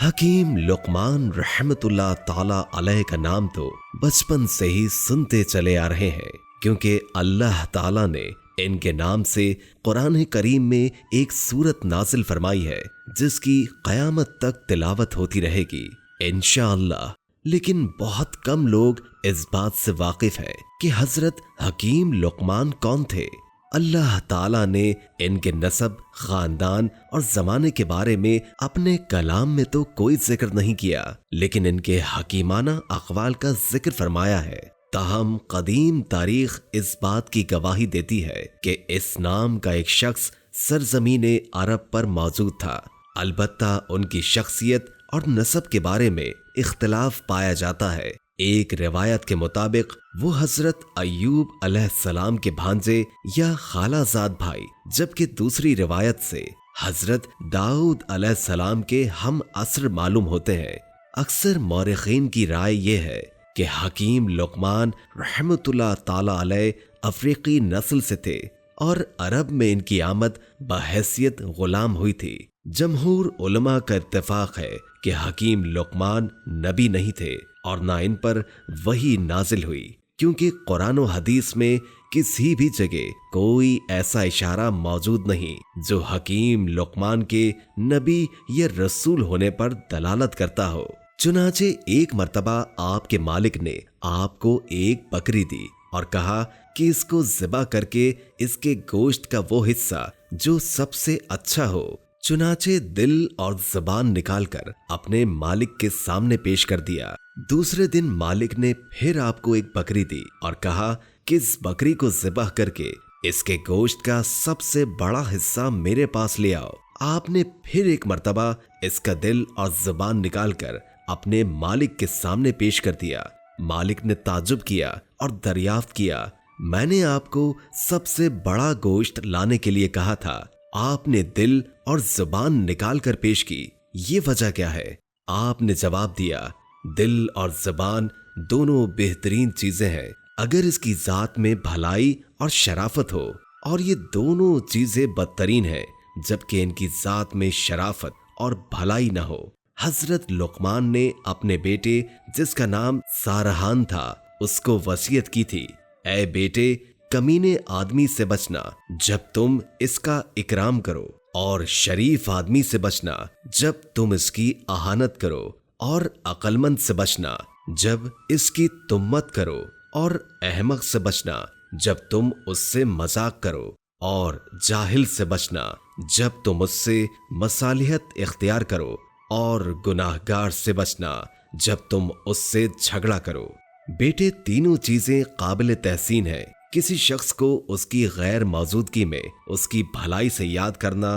हकीम लुकमान रहमतुल्लाह ताला अलैह का नाम तो बचपन से ही सुनते चले आ रहे हैं, क्योंकि अल्लाह ताला ने इनके नाम से कुरान करीम में एक सूरत नाजिल फरमाई है जिसकी कयामत तक तिलावत होती रहेगी इंशाअल्लाह। लेकिन बहुत कम लोग इस बात से वाकिफ है कि हजरत हकीम लुकमान कौन थे। अल्लाह ताला ने इनके नसब, खानदान और जमाने के बारे में अपने कलाम में तो कोई जिक्र नहीं किया, लेकिन इनके हकीमाना अक़वाल का जिक्र फरमाया है। ताहम कदीम तारीख इस बात की गवाही देती है कि इस नाम का एक शख्स सरजमीन अरब पर मौजूद था। अलबत्ता उनकी शख्सियत और नसब के बारे में इख्तिलाफ पाया जाता है। एक रिवायत के मुताबिक वो हजरत अय्यूब अलैहिस्सलाम के भांजे या खालाजाद भाई, जबकि दूसरी रिवायत से हजरत दाऊद अलैहिस्सलाम के हम असर मालूम होते हैं। अक्सर मौरिखीन की राय ये है कि हकीम लुकमान रहमतुल्लाह ताला अलैह अफ्रीकी नस्ल से थे और अरब में इनकी आमद बहैसियत गुलाम हुई थी। जमहूर उलमा का इत्तेफाक है कि हकीम लुकमान नबी नहीं थे और ना इन पर वही नाजिल हुई, क्योंकि कुरान और हदीस में किसी भी जगह कोई ऐसा इशारा मौजूद नहीं जो हकीम लुकमान के नबी या रसूल होने पर दलालत करता हो। चुनाचे एक मर्तबा आपके मालिक ने आपको एक बकरी दी और कहा कि इसको ज़िबा करके इसके गोश्त का वो हिस्सा जो सबसे अच्छा हो, चुनाचे दिल और ज़बान निकालकर अपने मालिक के सामने पेश कर दिया। दूसरे दिन मालिक ने फिर आपको एक बकरी दी और कहा कि इस बकरी को ज़िबा करके इसके गोश्त का सबसे बड़ा हिस्सा मेरे पास ले आओ। आपने फिर एक मर्तबा इसका दिल और ज़बान निकालकर अपने मालिक के सामने पेश कर दिया। मालिक ने ताज्जुब किया और दरियाफ्त किया, मैंने आपको सबसे बड़ा गोश्त लाने के लिए कहा था, आपने दिल और जुबान निकाल कर पेश की, ये वजह क्या है? आपने जवाब दिया, दिल और जुबान दोनों बेहतरीन चीजें हैं अगर इसकी जात में भलाई और शराफत हो, और ये दोनों चीजें बदतरीन हैं जबकि इनकी जात में शराफत और भलाई न हो। हजरत लुकमान ने अपने बेटे, जिसका नाम सारहान था, उसको वसीयत की थी, ऐ बेटे, कमीने आदमी से बचना जब तुम इसका इकराम करो, और शरीफ आदमी से बचना जब तुम इसकी इहानत करो, और अक़लमंद से बचना जब इसकी तुम्मत करो, और अहमक से बचना जब तुम उससे मजाक करो, और जाहिल से बचना जब तुम उससे मसालिहत इख्तियार करो, और गुनाहगार से बचना जब तुम उससे झगड़ा करो। बेटे, तीनों चीजें काबिल तहसीन हैं। किसी शख्स को उसकी गैर मौजूदगी में उसकी भलाई से याद करना,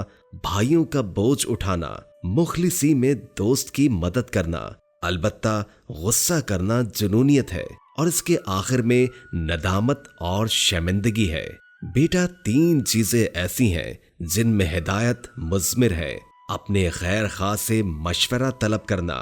भाइयों का बोझ उठाना, मुखलिसी में दोस्त की मदद करना, अलबत्ता गुस्सा करना जुनूनियत है, और इसके आखिर में नदामत और शर्मिंदगी है। बेटा, तीन चीजें ऐसी हैं जिनमें हिदायत मुज़मिर है। अपने खैर खा से मशवरा तलब करना,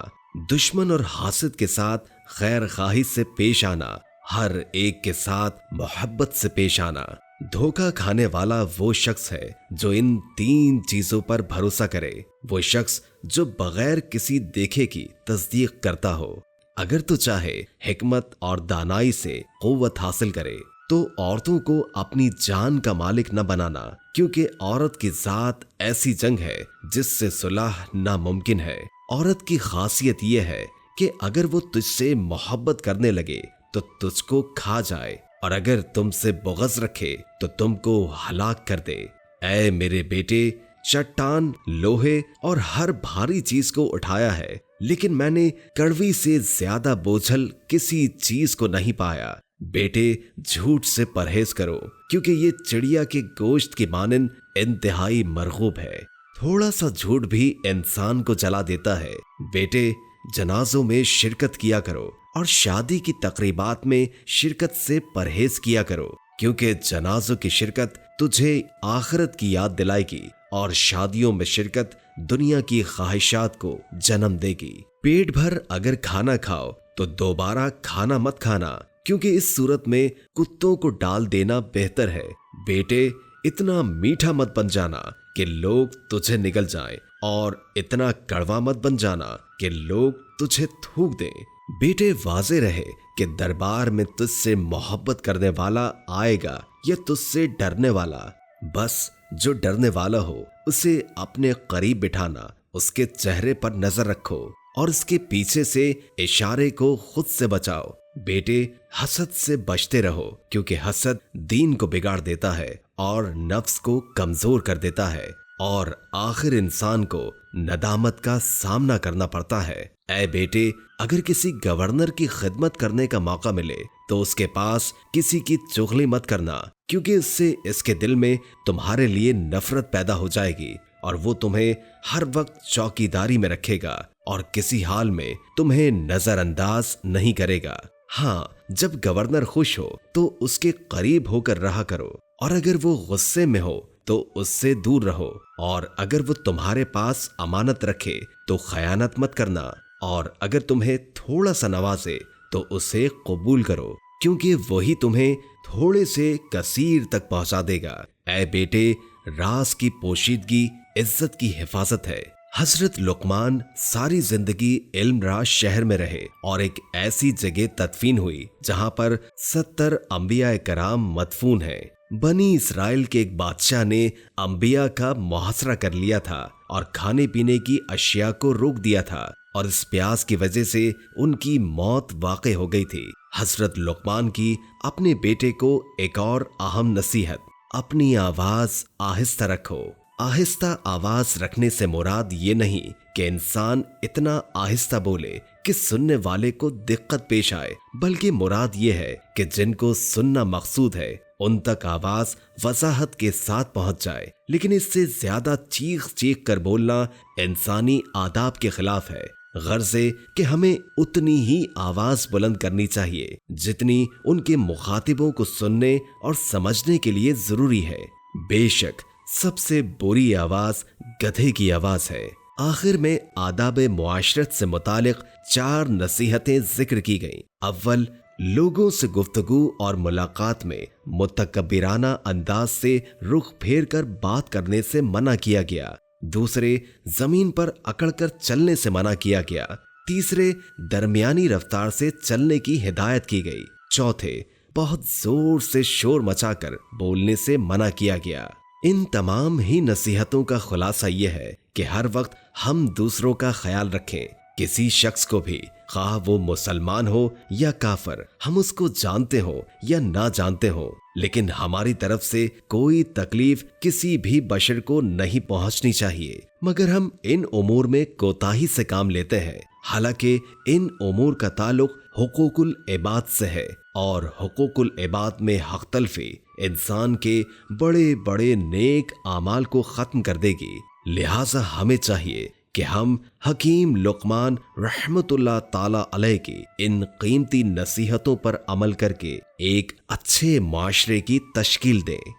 दुश्मन और हासिद के साथ खैर खाही से पेश आना, हर एक के साथ मोहब्बत से पेश आना। धोखा खाने वाला वो शख्स है जो इन तीन चीजों पर भरोसा करे, वो शख्स जो बगैर किसी देखे की तस्दीक करता हो। अगर तो चाहे हिकमत और दानाई से कुव्वत हासिल करे तो औरतों को अपनी जान का मालिक न बनाना, क्योंकि औरत की जात ऐसी जंग है जिससे सुलह नामुमकिन है। औरत की खासियत यह है कि अगर वो तुझसे मोहब्बत करने लगे तो तुझको खा जाए, और अगर तुमसे बुग़्ज़ रखे तो तुमको हलाक कर दे। ऐ मेरे बेटे, चट्टान, लोहे और हर भारी चीज को उठाया है, लेकिन मैंने कड़वी से ज्यादा बोझल किसी चीज को नहीं पाया। बेटे, झूठ से परहेज करो, क्योंकि ये चिड़िया के गोश्त की मानन इंतहाई मरगूब है। थोड़ा सा झूठ भी इंसान को जला देता है। बेटे, जनाजों में शिरकत किया करो और शादी की तकरीबात में शिरकत से परहेज किया करो, क्योंकि जनाजों की शिरकत तुझे आखिरत की याद दिलाएगी और शादियों में शिरकत दुनिया की ख्वाहिशात को जन्म देगी। पेट भर अगर खाना खाओ तो दोबारा खाना मत खाना, क्योंकि इस सूरत में कुत्तों को डाल देना बेहतर है। बेटे, इतना मीठा मत बन जाना कि लोग तुझे निगल जाएं और इतना कड़वा मत बन जाना कि लोग तुझे थूक दें। बेटे, वाज़े रहे कि दरबार में तुझसे मोहब्बत करने वाला आएगा या तुझसे डरने वाला। बस जो डरने वाला हो उसे अपने करीब बिठाना, उसके चेहरे पर नजर रखो और उसके पीछे से इशारे को खुद से बचाओ। बेटे, हसद से बचते रहो, क्योंकि हसद दीन को बिगाड़ देता है और नफ्स को कमजोर कर देता है और आखिर इंसान को नदामत का सामना करना पड़ता है। ऐ बेटे, अगर किसी गवर्नर की खिदमत करने का मौका मिले तो उसके पास किसी की चुगली मत करना, क्योंकि इससे इसके दिल में तुम्हारे लिए नफरत पैदा हो जाएगी और वो तुम्हें हर वक्त चौकीदारी में रखेगा और किसी हाल में तुम्हें नजरअंदाज नहीं करेगा। हाँ, जब गवर्नर खुश हो तो उसके करीब होकर रहा करो, और अगर वो गुस्से में हो तो उससे दूर रहो, और अगर वो तुम्हारे पास अमानत रखे तो खयानत मत करना, और अगर तुम्हें थोड़ा सा नवाजे तो उसे कबूल करो, क्योंकि वही तुम्हें थोड़े से कसीर तक पहुंचा देगा। ऐ बेटे, राज की पोशीदगी इज्जत की हिफाजत है। हजरत लुकमान सारी जिंदगी इल्म राज शहर में रहे और एक ऐसी जगह तदफीन हुई जहां पर 70 अंबिया कराम मदफून हैं। बनी इसराइल के एक बादशाह ने अंबिया का मुहासरा कर लिया था और खाने पीने की अशिया को रोक दिया था, और इस प्यास की वजह से उनकी मौत वाक़ई हो गई थी। हजरत लुकमान की अपने बेटे को एक और अहम नसीहत, अपनी आवाज आहिस्ता रखो। आहिस्ता आवाज रखने से मुराद ये नहीं कि इंसान इतना आहिस्ता बोले कि सुनने वाले को दिक्कत पेश आए, बल्कि मुराद ये है कि जिनको सुनना मकसूद है उन तक आवाज वजाहत के साथ पहुंच जाए। लेकिन इससे ज्यादा चीख चीख कर बोलना इंसानी आदाब के खिलाफ है। गर्जे कि हमें उतनी ही आवाज बुलंद करनी चाहिए जितनी उनके मुखातिबों को सुनने और समझने के लिए जरूरी है। बेशक सबसे बुरी आवाज गधे की आवाज है। आखिर में आदाब मुआशरत से मुतालिक 4 नसीहतें जिक्र की गईं। अव्वल, लोगों से गुफ्तगू और मुलाकात में मुतकब्बिराना अंदाज से रुख फेर कर बात करने से मना किया गया। दूसरे, जमीन पर अकड़कर चलने से मना किया गया। तीसरे, दरमियानी रफ्तार से चलने की हिदायत की गई। चौथे, बहुत जोर से शोर मचाकर बोलने से मना किया गया। इन तमाम ही नसीहतों का खुलासा ये है कि हर वक्त हम दूसरों का ख्याल रखें। किसी शख्स को भी, खा वो मुसलमान हो या काफर, हम उसको जानते हो या ना जानते हो, लेकिन हमारी तरफ से कोई तकलीफ किसी भी बशर को नहीं पहुंचनी चाहिए, मगर हम इन उमूर में कोताही से काम लेते हैं। हालांकि इन उमूर का ताल्लुक हुकूकुल इबाद से है और हुकूकुल इबाद में हक तलफी इंसान के बड़े बड़े नेक आमाल को खत्म कर देगी। लिहाजा हमें चाहिए कि हम हकीम लुकमान रहमतुल्लाह ताला अलैह की इन कीमती नसीहतों पर अमल करके एक अच्छे माशरे की तश्कील दें।